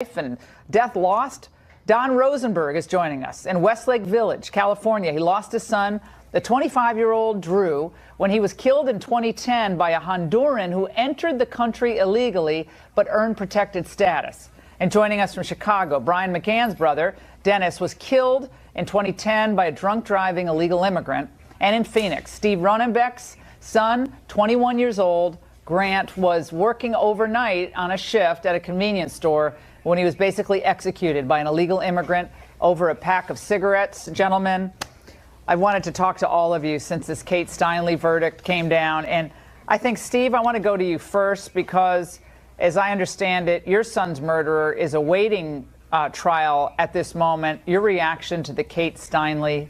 and death lost. Don Rosenberg is joining us in Westlake Village, California. He lost his son, the 25-year-old Drew, when he was killed in 2010 by a Honduran who entered the country illegally but earned protected status. And joining us from Chicago, Brian McGann's brother, Dennis, was killed in 2010 by a drunk driving illegal immigrant. And in Phoenix, Steve Ronenbeck's son, 21 years old, Grant, was working overnight on a shift at a convenience store when he was basically executed by an illegal immigrant over a pack of cigarettes. Gentlemen, I wanted to talk to all of you since this Kate Steinle verdict came down. And I think, Steve, I want to go to you first because, as I understand it, your son's murderer is awaiting trial at this moment. Your reaction to the Kate Steinle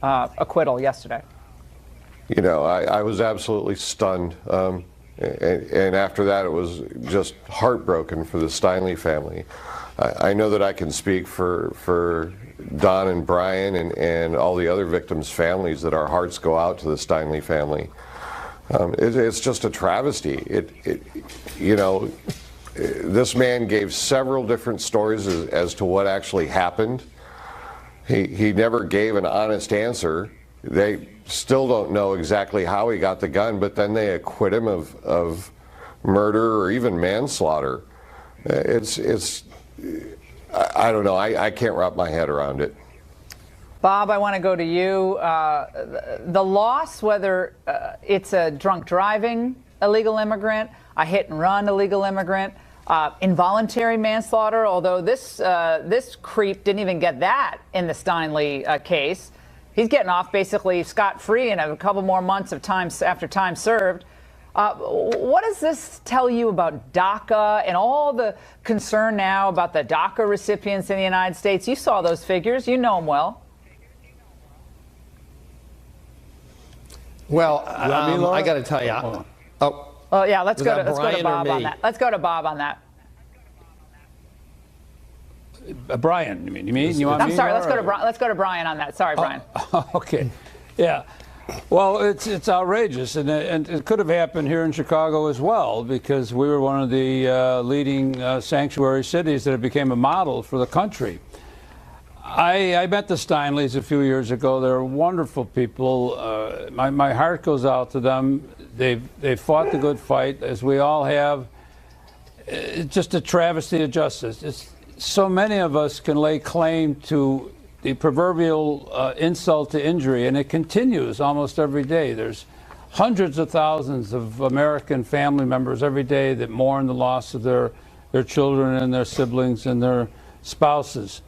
acquittal yesterday? You know, I was absolutely stunned. And after that, it was just heartbroken for the Steinle family. I know that I can speak for Don and Brian and all the other victims' families, that our hearts go out to the Steinle family. It's just a travesty. You know, this man gave several different stories as to what actually happened. He never gave an honest answer. They still don't know exactly how he got the gun, but then they acquit him of murder or even manslaughter. I don't know. I can't wrap my head around it. Bob, I want to go to you. The loss, whether it's a drunk driving illegal immigrant, a hit and run illegal immigrant, involuntary manslaughter, although this creep didn't even get that in the Steinle case. He's getting off basically scot-free in a couple more months of time after time served. What does this tell you about DACA and all the concern now about the DACA recipients in the United States? You saw those figures. You know them well. Well, I got to tell you. Oh, yeah. Let's go to Bob on that. Let's go to Bob on that. Brian, you mean? You want I'm me sorry. or? Let's go to Brian on that. Sorry, Brian. Okay. Yeah. Well, it's outrageous, and it could have happened here in Chicago as well, because we were one of the leading sanctuary cities that became a model for the country. I met the Steinles a few years ago. They're wonderful people. My heart goes out to them. They fought the good fight, as we all have. It's just a travesty of justice. So many of us can lay claim to the proverbial insult to injury, and it continues almost every day. There's hundreds of thousands of American family members every day that mourn the loss of their children and their siblings and their spouses.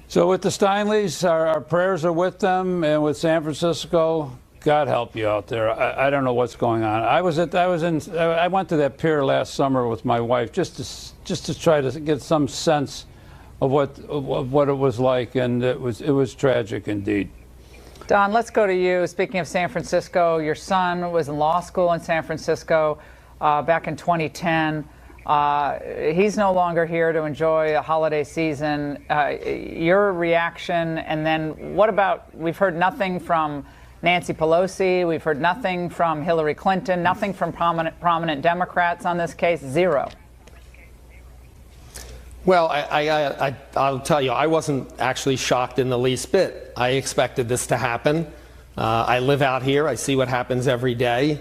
So with the Steinles, our prayers are with them, and with San Francisco, God help you out there. I don't know what's going on. I went to that pier last summer with my wife just to try to get some sense of what it was like, and it was tragic indeed. Don, let's go to you. Speaking of San Francisco, your son was in law school in San Francisco back in 2010. He's no longer here to enjoy a holiday season. Your reaction, and then what about, we've heard nothing from Nancy Pelosi, we've heard nothing from Hillary Clinton, nothing from prominent Democrats on this case, zero. Well, I'll tell you, I wasn't actually shocked in the least bit. I expected this to happen. I live out here. I see what happens every day.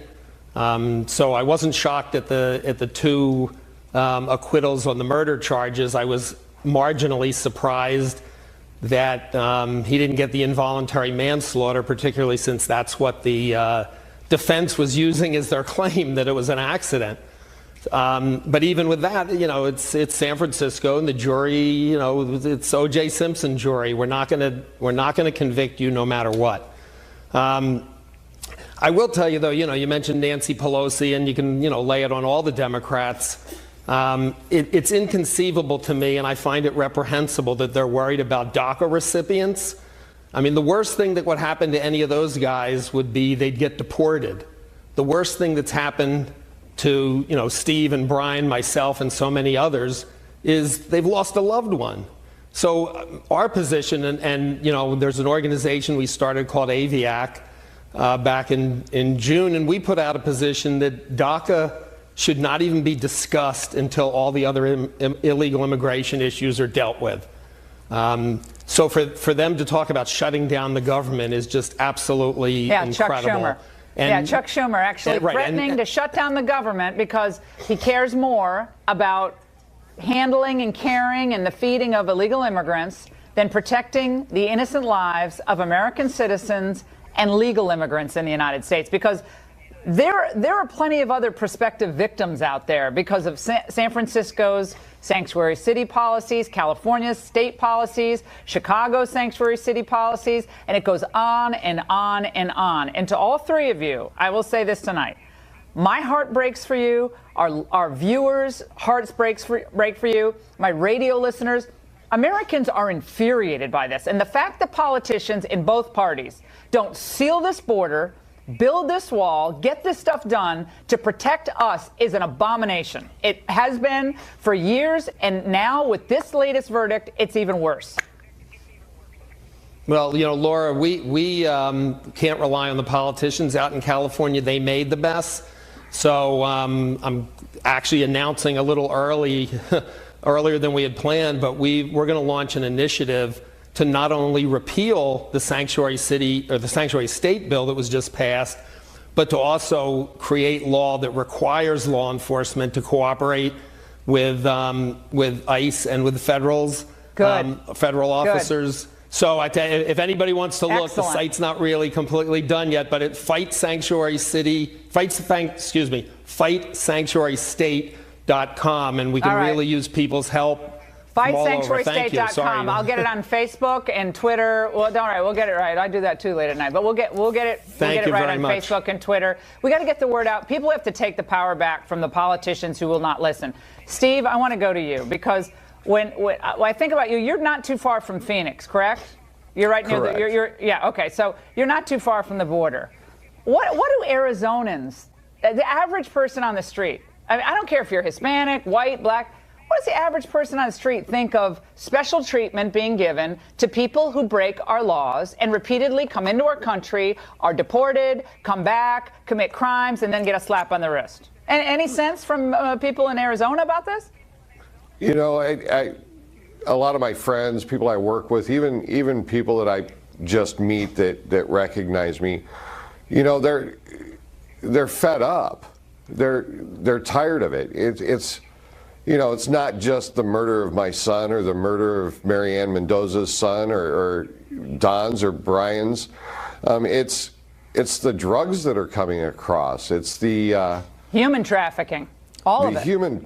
So I wasn't shocked at the two acquittals on the murder charges. I was marginally surprised that he didn't get the involuntary manslaughter, particularly since that's what the defense was using as their claim, that it was an accident. But even with that, you know, it's San Francisco, and the jury, you know, it's O.J. Simpson jury. We're not gonna convict you no matter what. I will tell you though, you know, you mentioned Nancy Pelosi, and you can, you know, lay it on all the Democrats. It's inconceivable to me, and I find it reprehensible that they're worried about DACA recipients. I mean, the worst thing that would happen to any of those guys would be they'd get deported. The worst thing that's happened to, you know, Steve and Brian, myself, and so many others is they've lost a loved one. So our position, and you know, there's an organization we started called AVIAC back in June, and we put out a position that DACA should not even be discussed until all the other illegal immigration issues are dealt with. So for them to talk about shutting down the government is just absolutely incredible. Chuck Schumer. Chuck Schumer actually threatening to shut down the government because he cares more about handling and caring and the feeding of illegal immigrants than protecting the innocent lives of American citizens and legal immigrants in the United States. Because there are plenty of other prospective victims out there because of San Francisco's sanctuary city policies, California's state policies, Chicago's sanctuary city policies, and it goes on and on and on. And to all three of you, I will say this tonight. My heart breaks for you. Our viewers' hearts break for you. My radio listeners. Americans are infuriated by this. And the fact that politicians in both parties don't seal this border, build this wall, get this stuff done to protect us is an abomination. It has been for years, and now with this latest verdict, it's even worse. Well, Laura, we can't rely on the politicians out in California. They made the mess. So I'm actually announcing a little earlier than we had planned, but we're going to launch an initiative to not only repeal the sanctuary city or the sanctuary state bill that was just passed, but to also create law that requires law enforcement to cooperate with ICE and with federal officers. So if anybody wants to look, the site's not really completely done yet, but it FightSanctuaryState.com, and we can really use people's help. FightSanctuaryState.com. I'll get it on Facebook and Twitter. Well, don't worry, we'll get it right. I do that too late at night, but we'll get it right on Facebook and Twitter. We got to get the word out. People have to take the power back from the politicians who will not listen. Steve, I want to go to you because when I think about you, you're not too far from Phoenix, correct? You're right near the. Okay. So you're not too far from the border. What do Arizonans, the average person on the street? I mean, I don't care if you're Hispanic, white, black. What does the average person on the street think of special treatment being given to people who break our laws and repeatedly come into our country, are deported, come back, commit crimes, and then get a slap on the wrist? Any sense from people in Arizona about this? A lot of my friends, people I work with, even people that I just meet that recognize me, they're fed up. They're tired of it. It's not just the murder of my son or the murder of Marianne Mendoza's son or Don's or Brian's. It's the drugs that are coming across. It's the human trafficking. All of it. And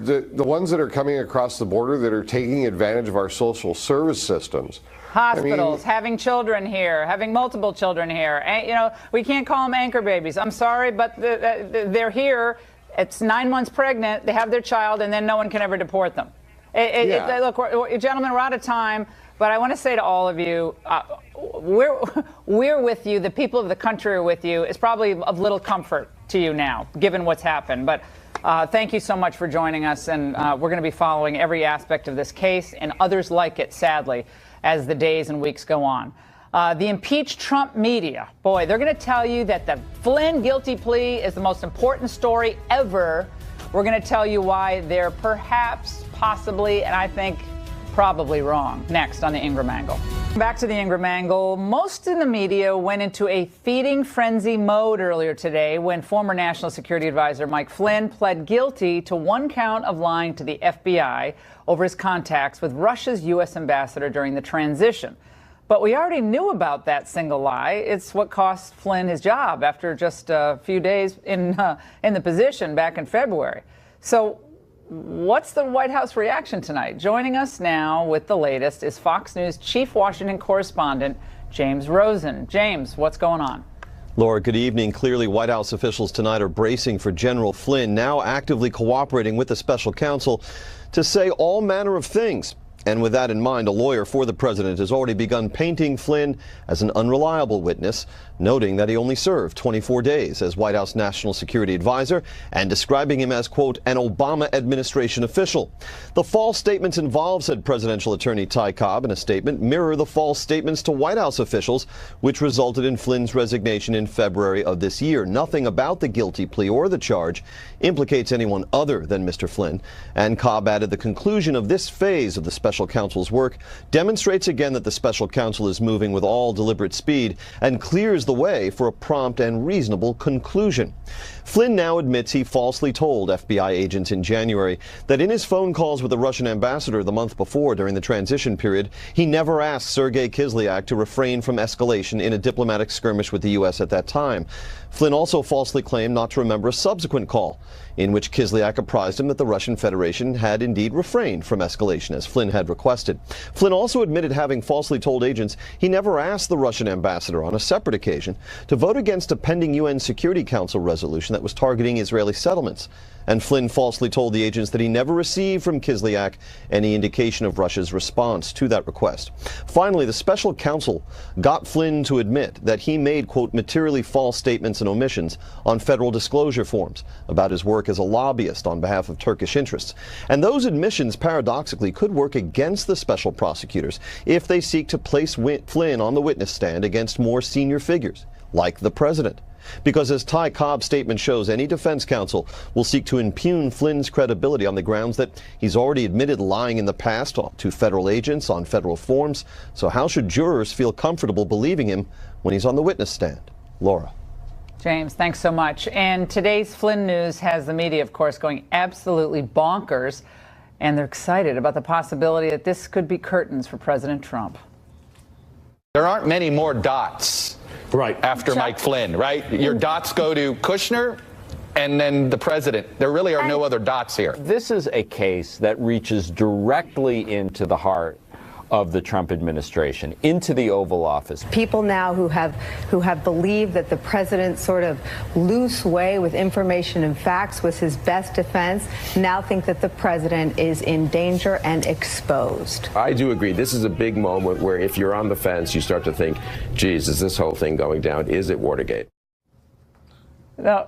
the ones that are coming across the border that are taking advantage of our social service systems. Hospitals, having children here, having multiple children here. And, we can't call them anchor babies. I'm sorry, but they're here. It's 9 months pregnant. They have their child, and then no one can ever deport them. Look, gentlemen, we're out of time. But I want to say to all of you, we're with you. The people of the country are with you. It's probably of little comfort to you now, given what's happened. But thank you so much for joining us. And we're going to be following every aspect of this case and others like it, sadly, as the days and weeks go on. The impeached Trump media, boy, they're going to tell you that the Flynn guilty plea is the most important story ever. We're going to tell you why they're perhaps, possibly, and I think probably wrong. Next on the Ingraham Angle. Back to the Ingraham Angle. Most in the media went into a feeding frenzy mode earlier today when former National Security Advisor Mike Flynn pled guilty to one count of lying to the FBI over his contacts with Russia's U.S. ambassador during the transition. But we already knew about that single lie. It's what cost Flynn his job after just a few days in the position back in February. So what's the White House reaction tonight? Joining us now with the latest is Fox News Chief Washington Correspondent James Rosen. James, what's going on? Laura, good evening. Clearly, White House officials tonight are bracing for General Flynn, now actively cooperating with the special counsel, to say all manner of things. And with that in mind, a lawyer for the president has already begun painting Flynn as an unreliable witness, noting that he only served 24 days as White House National Security Advisor and describing him as, quote, an Obama administration official. The false statements involved, said presidential attorney Ty Cobb in a statement, mirror the false statements to White House officials, which resulted in Flynn's resignation in February of this year. Nothing about the guilty plea or the charge implicates anyone other than Mr. Flynn. And Cobb added the conclusion of this phase of the special counsel's work demonstrates again that the special counsel is moving with all deliberate speed and clears the way for a prompt and reasonable conclusion. Flynn now admits he falsely told FBI agents in January that in his phone calls with the Russian ambassador the month before during the transition period, he never asked Sergei Kislyak to refrain from escalation in a diplomatic skirmish with the U.S. at that time. Flynn also falsely claimed not to remember a subsequent call in which Kislyak apprised him that the Russian Federation had indeed refrained from escalation as Flynn had requested. Flynn also admitted having falsely told agents he never asked the Russian ambassador on a separate occasion to vote against a pending UN Security Council resolution that was targeting Israeli settlements. And Flynn falsely told the agents that he never received from Kislyak any indication of Russia's response to that request. Finally, the special counsel got Flynn to admit that he made, quote, materially false statements and omissions on federal disclosure forms about his work as a lobbyist on behalf of Turkish interests. And those admissions, paradoxically, could work against the special prosecutors if they seek to place Flynn on the witness stand against more senior figures, like the president. Because as Ty Cobb's statement shows, any defense counsel will seek to impugn Flynn's credibility on the grounds that he's already admitted lying in the past to federal agents on federal forms. So how should jurors feel comfortable believing him when he's on the witness stand? Laura. James, thanks so much. And today's Flynn news has the media, of course, going absolutely bonkers. And they're excited about the possibility that this could be curtains for President Trump. There aren't many more dots after Mike Flynn, right? Your dots go to Kushner and then the president. There really are no other dots here. This is a case that reaches directly into the heart of the Trump administration, into the Oval Office. People now who have believed that the president's sort of loose way with information and facts was his best defense now think that the president is in danger and exposed. I do agree. This is a big moment where if you're on the fence, you start to think, geez, is this whole thing going down? Is it Watergate? No,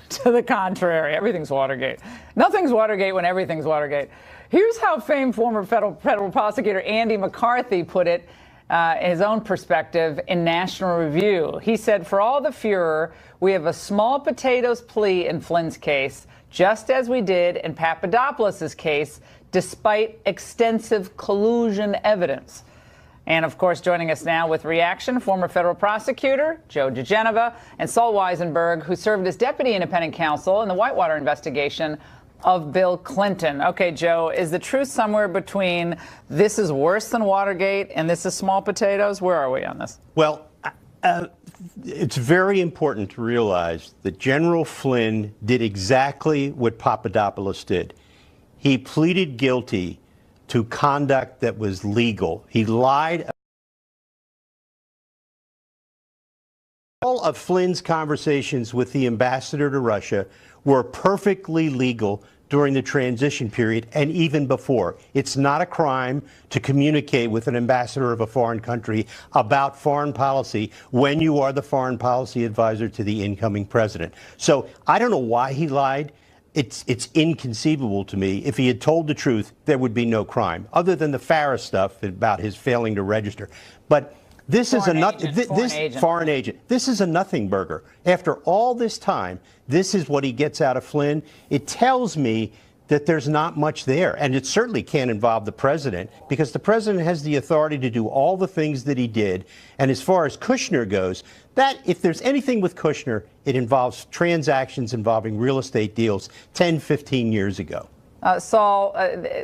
to the contrary. Everything's Watergate. Nothing's Watergate when everything's Watergate. Here's how famed former federal prosecutor Andy McCarthy put it in his own perspective in National Review. He said, for all the furor, we have a small potatoes plea in Flynn's case, just as we did in Papadopoulos' case, despite extensive collusion evidence. And, of course, joining us now with reaction, former federal prosecutor Joe DeGenova and Saul Weisenberg, who served as deputy independent counsel in the Whitewater investigation of Bill Clinton. Okay, Joe, is the truth somewhere between this is worse than Watergate and this is small potatoes? Where are we on this? Well, it's very important to realize that General Flynn did exactly what Papadopoulos did. He pleaded guilty to conduct that was legal. He lied. All of Flynn's conversations with the ambassador to Russia were perfectly legal during the transition period and even before. It's not a crime to communicate with an ambassador of a foreign country about foreign policy when you are the foreign policy advisor to the incoming president. So I don't know why he lied. It's inconceivable to me. If he had told the truth, there would be no crime, other than the Farris stuff about his failing to register. But this is a foreign agent. This is a nothing burger. After all this time, this is what he gets out of Flynn. It tells me that there's not much there, and it certainly can't involve the president, because the president has the authority to do all the things that he did. And as far as Kushner goes, that if there's anything with Kushner, it involves transactions involving real estate deals 10, 15 years ago. Saul,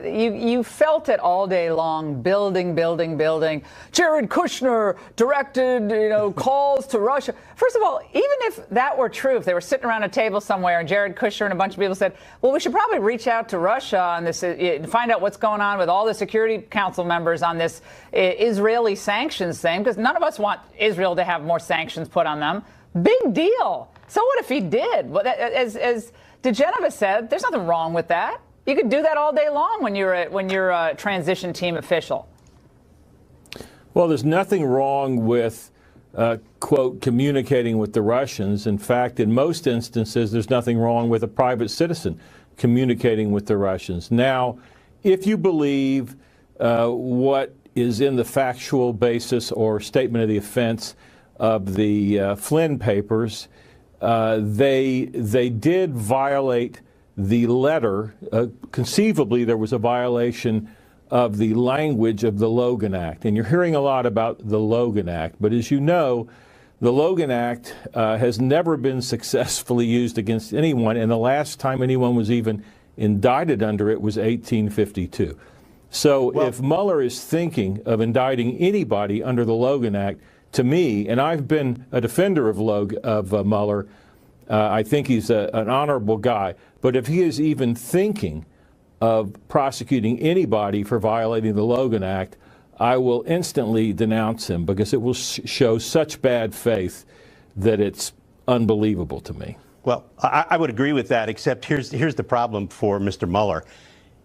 you felt it all day long, building. Jared Kushner directed, calls to Russia. First of all, even if that were true, if they were sitting around a table somewhere and Jared Kushner and a bunch of people said, well, we should probably reach out to Russia on this and find out what's going on with all the Security Council members on this Israeli sanctions thing, because none of us want Israel to have more sanctions put on them. Big deal. So what if he did? As DeGenova said, there's nothing wrong with that. You could do that all day long when you're a transition team official. Well, there's nothing wrong with, quote, communicating with the Russians. In fact, in most instances, there's nothing wrong with a private citizen communicating with the Russians. Now, if you believe what is in the factual basis or statement of the offense of the Flynn papers, they did violate the letter. Conceivably, there was a violation of the language of the Logan Act. And you're hearing a lot about the Logan Act. But as you know, the Logan Act has never been successfully used against anyone. And the last time anyone was even indicted under it was 1852. So if Mueller is thinking of indicting anybody under the Logan Act, to me, and I've been a defender of Mueller, I think he's an honorable guy. But if he is even thinking of prosecuting anybody for violating the Logan Act, I will instantly denounce him because it will show such bad faith that it's unbelievable to me. Well, I would agree with that, except here's the problem for Mr. Mueller.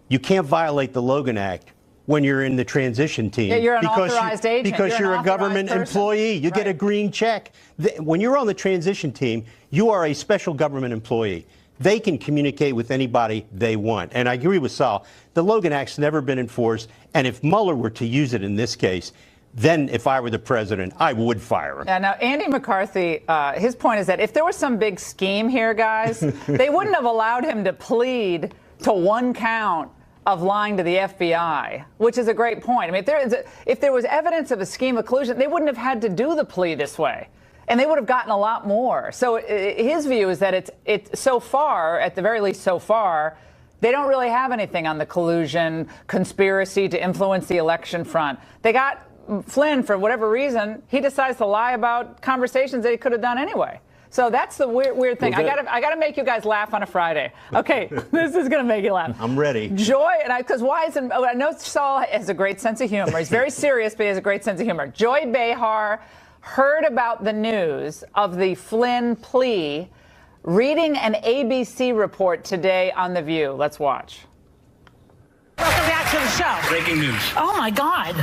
You can't violate the Logan Act when you're in the transition team. Yeah, you're an authorized agent. Because you're a government employee. You get a green check. When you're on the transition team, you are a special government employee. They can communicate with anybody they want. And I agree with Saul. The Logan Act's never been enforced. And if Mueller were to use it in this case, then if I were the president, I would fire him. Yeah, now, Andy McCarthy, his point is that if there was some big scheme here, guys, they wouldn't have allowed him to plead to one count of lying to the FBI, which is a great point. I mean, if there was evidence of a scheme of collusion, they wouldn't have had to do the plea this way. And they would have gotten a lot more. So his view is that it's so far, at the very least so far, they don't really have anything on the collusion, conspiracy to influence the election front. They got Flynn, for whatever reason, he decides to lie about conversations that he could have done anyway. So that's the weird thing. Well, I gotta make you guys laugh on a Friday. Okay, this is gonna make you laugh. I'm ready. Joy, because I know Saul has a great sense of humor. He's very serious, but he has a great sense of humor. Joy Behar heard about the news of the Flynn plea, reading an ABC report today on The View. Let's watch. Welcome back to the show. Breaking news. Oh, my God.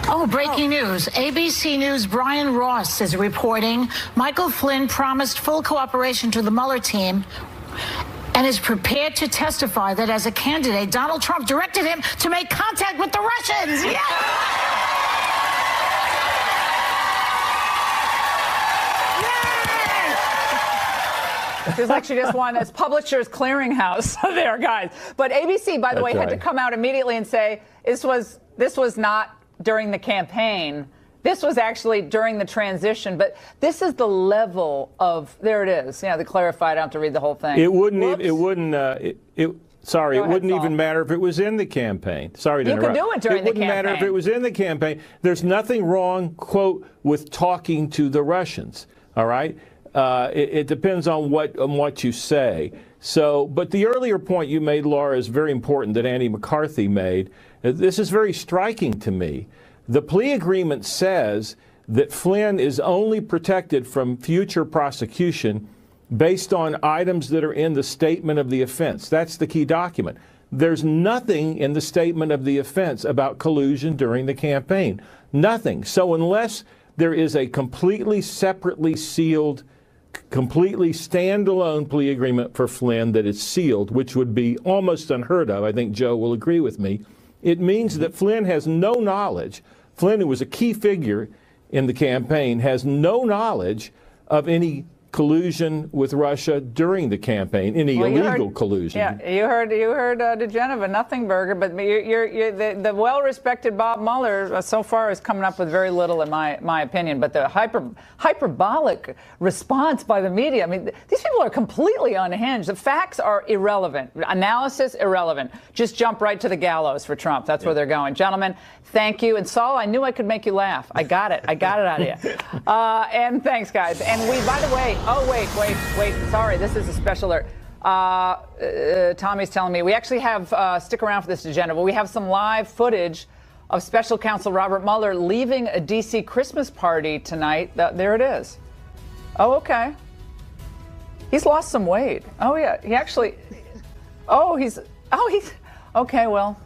Oh, breaking news. ABC News' Brian Ross is reporting Michael Flynn promised full cooperation to the Mueller team and is prepared to testify that as a candidate, Donald Trump directed him to make contact with the Russians. Yeah! Feels like she just won as Publishers Clearinghouse there, guys. But ABC, by the way, had to come out immediately and say this was not during the campaign. This was actually during the transition. But this is the level of, there it is. Yeah, they clarified. I don't have to read the whole thing. It wouldn't even matter if it was in the campaign. Sorry to interrupt. You could do it during the campaign. It wouldn't matter if it was in the campaign. There's nothing wrong, quote, with talking to the Russians. All right. It depends on what you say. So, but the earlier point you made, Laura, is very important that Andy McCarthy made. This is very striking to me. The plea agreement says that Flynn is only protected from future prosecution based on items that are in the statement of the offense. That's the key document. There's nothing in the statement of the offense about collusion during the campaign. Nothing. So unless there is a completely separately sealed, completely standalone plea agreement for Flynn that is sealed, which would be almost unheard of, I think Joe will agree with me, it means that Flynn has no knowledge. Flynn, who was a key figure in the campaign, has no knowledge of any collusion with Russia during the campaign, any illegal collusion. Yeah, you heard DeGeneva, nothing burger, but the well-respected Bob Mueller so far is coming up with very little, in my opinion. But the hyperbolic response by the media, I mean, these people are completely unhinged. The facts are irrelevant. Analysis, irrelevant. Just jump right to the gallows for Trump. That's where they're going. Gentlemen, thank you. And Saul, I knew I could make you laugh. I got it out of you. And thanks, guys. And we, by the way, wait. Sorry, this is a special alert. Tommy's telling me we actually have, stick around for this agenda, but we have some live footage of Special Counsel Robert Mueller leaving a D.C. Christmas party tonight. There it is. Oh, okay. He's lost some weight. Oh, yeah. He actually, Okay, well,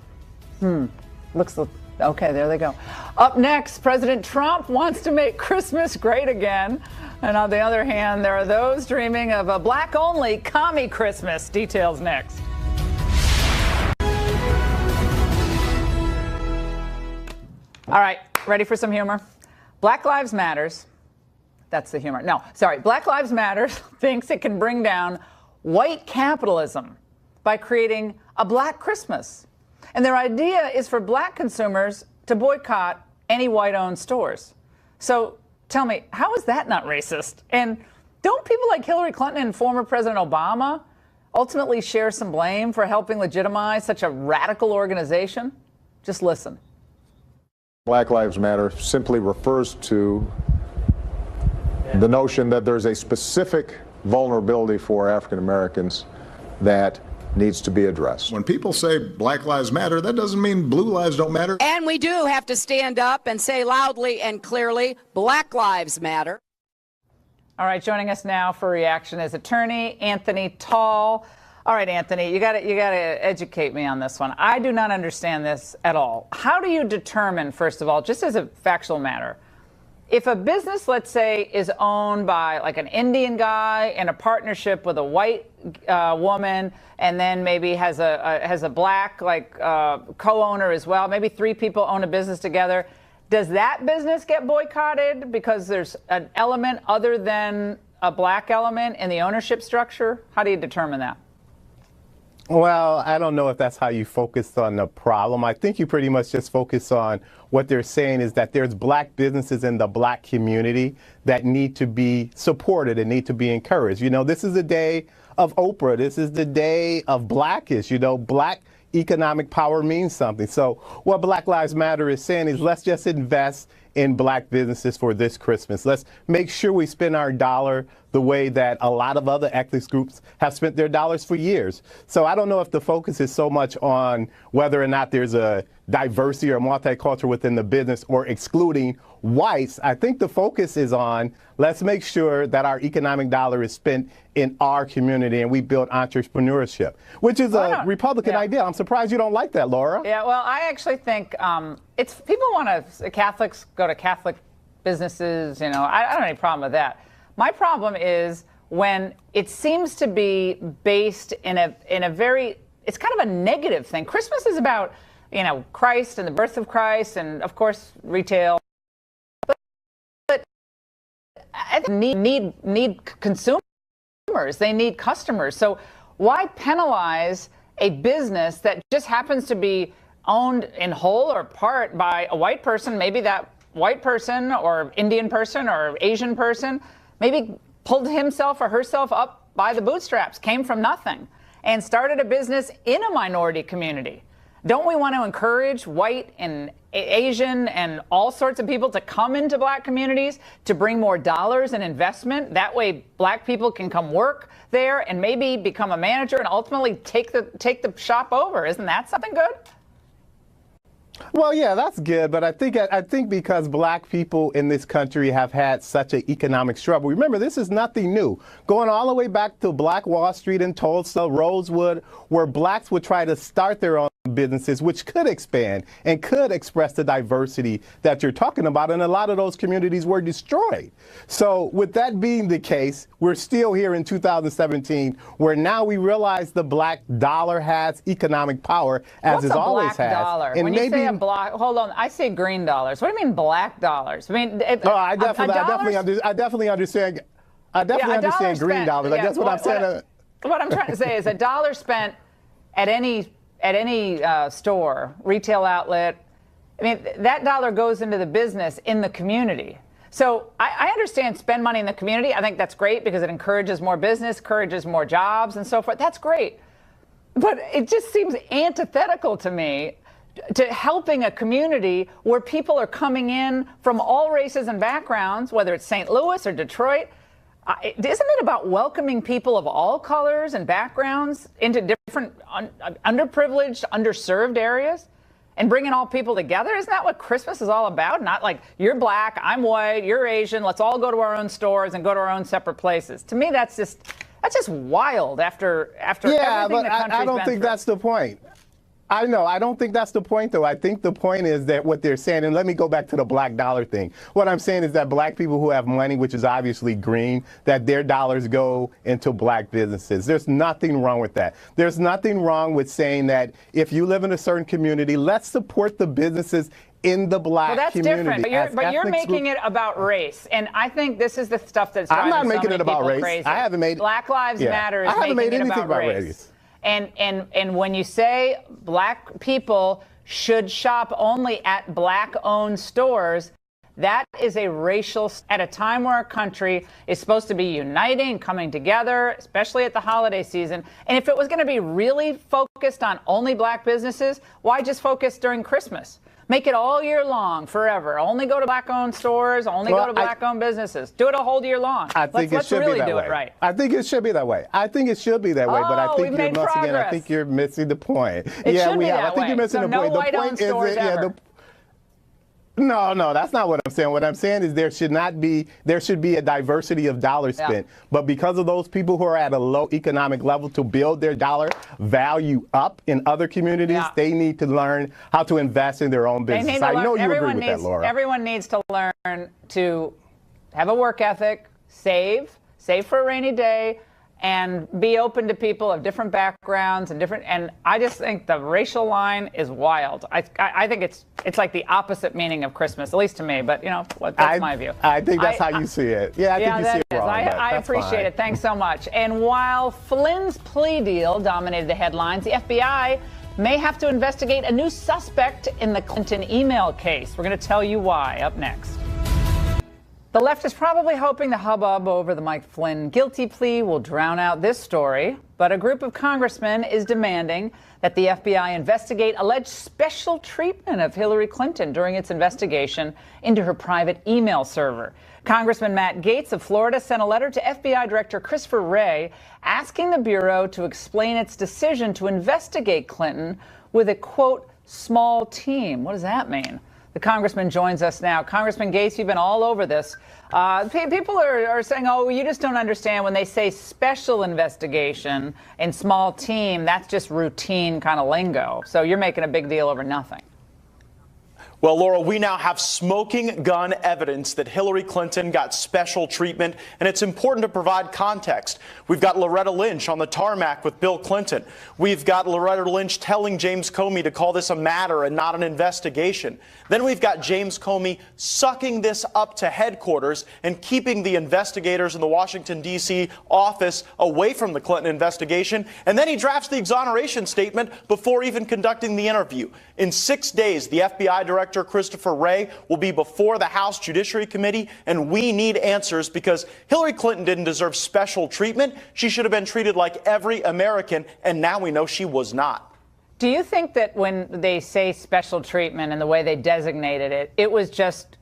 looks okay, there they go. Up next, President Trump wants to make Christmas great again. And on the other hand, there are those dreaming of a black-only commie Christmas. Details next. All right, ready for some humor? Black Lives Matters. That's the humor. No, sorry. Black Lives Matter thinks it can bring down white capitalism by creating a Black Christmas. And their idea is for black consumers to boycott any white-owned stores. So tell me, how is that not racist? And don't people like Hillary Clinton and former President Obama ultimately share some blame for helping legitimize such a radical organization? Just listen. Black Lives Matter simply refers to the notion that there's a specific vulnerability for African Americans that needs to be addressed. When people say Black Lives Matter, that doesn't mean blue lives don't matter. And we do have to stand up and say loudly and clearly, Black Lives Matter. All right, joining us now for reaction is attorney Anthony Tall. All right, Anthony, you got to educate me on this one. I do not understand this at all. How do you determine, first of all, just as a factual matter, if a business, let's say, is owned by like an Indian guy in a partnership with a white woman, and then maybe has a black co-owner as well, maybe three people own a business together, does that business get boycotted because there's an element other than a black element in the ownership structure? How do you determine that? Well, I don't know if that's how you focus on the problem. I think you pretty much just focus on what they're saying is that there's black businesses in the black community that need to be supported and need to be encouraged. You know, this is the day of Oprah. This is the day of Blackish. You know, black economic power means something. So what Black Lives Matter is saying is let's just invest in black businesses for this Christmas. Let's make sure we spend our dollar the way that a lot of other ethnic groups have spent their dollars for years. So I don't know if the focus is so much on whether or not there's a diversity or multicultural within the business or excluding whites. I think the focus is on let's make sure that our economic dollar is spent in our community and we build entrepreneurship, which is a Republican idea. I'm surprised you don't like that, Laura. Yeah, well, I actually think it's people want to, Catholics go to Catholic businesses, you know, I don't have any problem with that. My problem is when it seems to be based in a very, it's kind of a negative thing. Christmas is about, you know, Christ and the birth of Christ and, of course, retail. But I think need consumers. They need customers. So why penalize a business that just happens to be owned in whole or part by a white person? Maybe that white person or Indian person or Asian person maybe pulled himself or herself up by the bootstraps, came from nothing, and started a business in a minority community. Don't we want to encourage white and Asian and all sorts of people to come into black communities to bring more dollars and investment? That way black people can come work there and maybe become a manager and ultimately take the shop over. Isn't that something good? Well, yeah, that's good, but I think because black people in this country have had such an economic struggle. Remember, this is nothing new. Going all the way back to Black Wall Street in Tulsa, Rosewood, where blacks would try to start their own businesses, which could expand and could express the diversity that you're talking about, and a lot of those communities were destroyed. So with that being the case, we're still here in 2017, where now we realize the black dollar has economic power, as it always has. Dollar? And when maybe, you say a black, hold on, I say green dollars. What do you mean black dollars? I mean, I definitely understand green dollars. I guess what I'm saying. What I'm trying to say is a dollar spent at any store, retail outlet, I mean, that dollar goes into the business in the community. So I understand spend money in the community. I think that's great because it encourages more business, encourages more jobs and so forth. That's great. But it just seems antithetical to me to helping a community where people are coming in from all races and backgrounds, whether it's St. Louis or Detroit. Isn't it about welcoming people of all colors and backgrounds into different underprivileged, underserved areas and bringing all people together? Isn't that what Christmas is all about? Not like you're black, I'm white, you're Asian, let's all go to our own stores and go to our own separate places. To me, that's just wild after everything the country's I don't think that's the point. I know. I don't think that's the point, though. I think the point is that what they're saying, and let me go back to the black dollar thing. What I'm saying is that black people who have money, which is obviously green, that their dollars go into black businesses. There's nothing wrong with that. There's nothing wrong with saying that if you live in a certain community, let's support the businesses in the black community. Well, that's different, but you're making it about race, and I think this is the stuff that's driving I'm not making so it about race. crazy. I haven't made Black Lives Matter is I haven't making made it anything about race. And when you say black people should shop only at black-owned stores, that is a racial, at a time where our country is supposed to be uniting, coming together, especially at the holiday season. And if it was going to be really focused on only black businesses, why just focus during Christmas? Make it all year long, forever. Only go to black-owned stores, only go to black-owned businesses. Do it a whole year long. I think let's it should really be that do way. it right. I think it should be that way. I think it should be that way, but I think we've made I think you're missing the point. It yeah, should we be have. that I think way. you're missing So the point. no The point is stores that, ever. No, that's not what I'm saying. What I'm saying is there should be a diversity of dollars spent. But because of those people who are at a low economic level to build their dollar value up in other communities, they need to learn how to invest in their own business. I know you agree with that, Laura. Everyone needs to learn to have a work ethic, save for a rainy day, and be open to people of different backgrounds and I just think the racial line is wild. I think it's like the opposite meaning of Christmas, at least to me, but that's my view. I think that's how you see it. Yeah, I think you see it wrong. I appreciate it. Thanks so much. And while Flynn's plea deal dominated the headlines, the FBI may have to investigate a new suspect in the Clinton email case. We're going to tell you why up next. The left is probably hoping the hubbub over the Mike Flynn guilty plea will drown out this story, but a group of congressmen is demanding that the FBI investigate alleged special treatment of Hillary Clinton during its investigation into her private email server. Congressman Matt Gaetz of Florida sent a letter to FBI Director Christopher Wray asking the Bureau to explain its decision to investigate Clinton with a, quote, small team. What does that mean? The congressman joins us now. Congressman Gaetz, you've been all over this. People are saying, oh, you just don't understand when they say special investigation and small team, that's just routine kind of lingo. So you're making a big deal over nothing. Well, Laura, we now have smoking gun evidence that Hillary Clinton got special treatment, and it's important to provide context. We've got Loretta Lynch on the tarmac with Bill Clinton. We've got Loretta Lynch telling James Comey to call this a matter and not an investigation. Then we've got James Comey sucking this up to headquarters and keeping the investigators in the Washington, D.C. office away from the Clinton investigation. And then he drafts the exoneration statement before even conducting the interview. In 6 days, the FBI director Christopher Wray will be before the House Judiciary Committee, and we need answers because Hillary Clinton didn't deserve special treatment. She should have been treated like every American, and now we know she was not. Do you think that when they say special treatment and the way they designated it, it was just,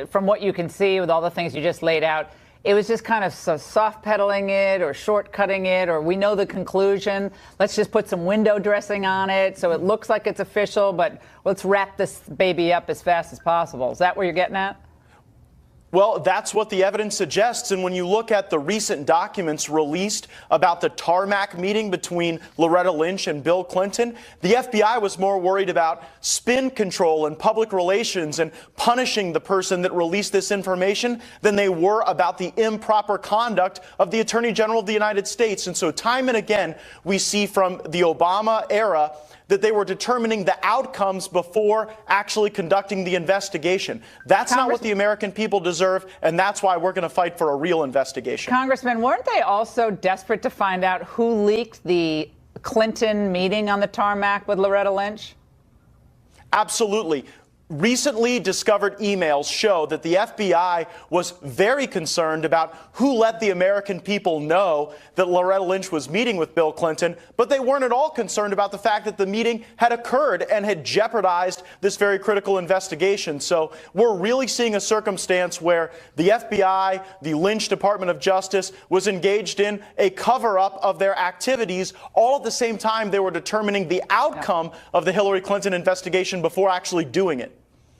from what you can see with all the things you just laid out, it was just kind of soft pedaling it or shortcutting it, or we know the conclusion. Let's just put some window dressing on it so it looks like it's official, but let's wrap this baby up as fast as possible. Is that what you're getting at? Well, that's what the evidence suggests. And when you look at the recent documents released about the tarmac meeting between Loretta Lynch and Bill Clinton, the FBI was more worried about spin control and public relations and punishing the person that released this information than they were about the improper conduct of the Attorney General of the United States. And so time and again, we see from the Obama era that they were determining the outcomes before actually conducting the investigation. That's not what the American people deserve, and that's why we're going to fight for a real investigation. Congressman, weren't they also desperate to find out who leaked the Clinton meeting on the tarmac with Loretta Lynch? Absolutely. Recently discovered emails show that the FBI was very concerned about who let the American people know that Loretta Lynch was meeting with Bill Clinton, but they weren't at all concerned about the fact that the meeting had occurred and had jeopardized this very critical investigation. So we're really seeing a circumstance where the FBI, the Lynch Department of Justice, was engaged in a cover-up of their activities, all at the same time they were determining the outcome of the Hillary Clinton investigation before actually doing it.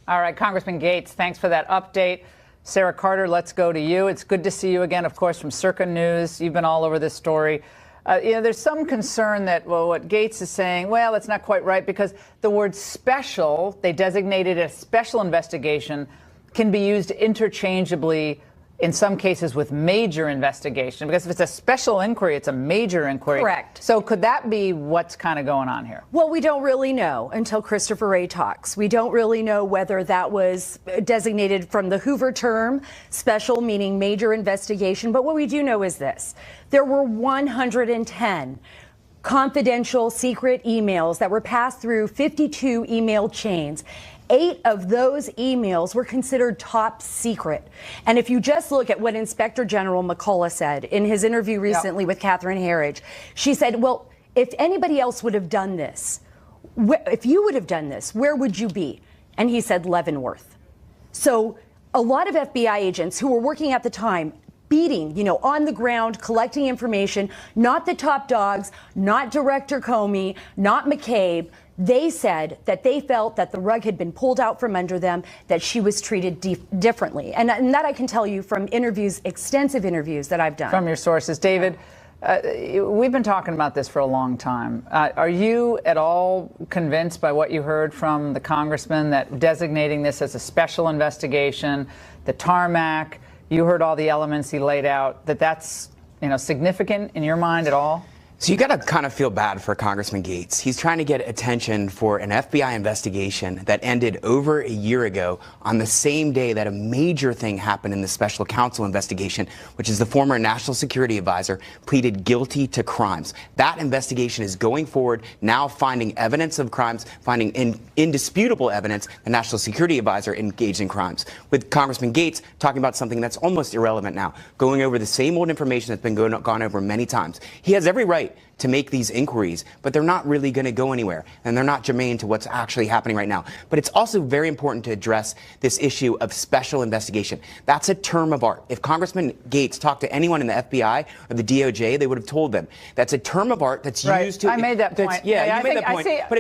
All right, Congressman Gaetz, thanks for that update. Sarah Carter, let's go to you. It's good to see you again, of course, from Circa News. You've been all over this story. There's some concern that, well, what Gates is saying, well, it's not quite right because the word special, they designated a special investigation, can be used interchangeably in some cases with major investigation, because if it's a special inquiry, it's a major inquiry. Correct. So could that be what's kind of going on here? Well, we don't really know until Christopher Wray talks. We don't really know whether that was designated from the Hoover term, special meaning major investigation. But what we do know is this. There were 110 confidential secret emails that were passed through 52 email chains. 8 of those emails were considered top secret. And if you just look at what Inspector General McCullough said in his interview recently with Catherine Herridge, she said, well, if anybody else would have done this, if you would have done this, where would you be? And he said Leavenworth. So a lot of FBI agents who were working at the time beating, on the ground, collecting information, not the top dogs, not Director Comey, not McCabe. They said that they felt that the rug had been pulled out from under them, that she was treated differently. And that I can tell you from interviews, extensive interviews that I've done. From your sources. David, we've been talking about this for a long time. Are you at all convinced by what you heard from the congressman that designating this as a special investigation, the tarmac, you heard all the elements he laid out, that's significant in your mind at all? So you got to kind of feel bad for Congressman Gates. He's trying to get attention for an FBI investigation that ended over a year ago on the same day that a major thing happened in the special counsel investigation, which is the former national security advisor pleaded guilty to crimes. That investigation is going forward, now finding evidence of crimes, finding indisputable evidence the national security advisor engaged in crimes. With Congressman Gates talking about something that's almost irrelevant now, going over the same old information that's been gone over many times. He has every right to make these inquiries, but they're not really going to go anywhere, and they're not germane to what's actually happening right now. But it's also very important to address this issue of special investigation. That's a term of art. If Congressman Gates talked to anyone in the FBI or the DOJ, they would have told them that's a term of art that's used to. I made that point. Yeah, you made that point. But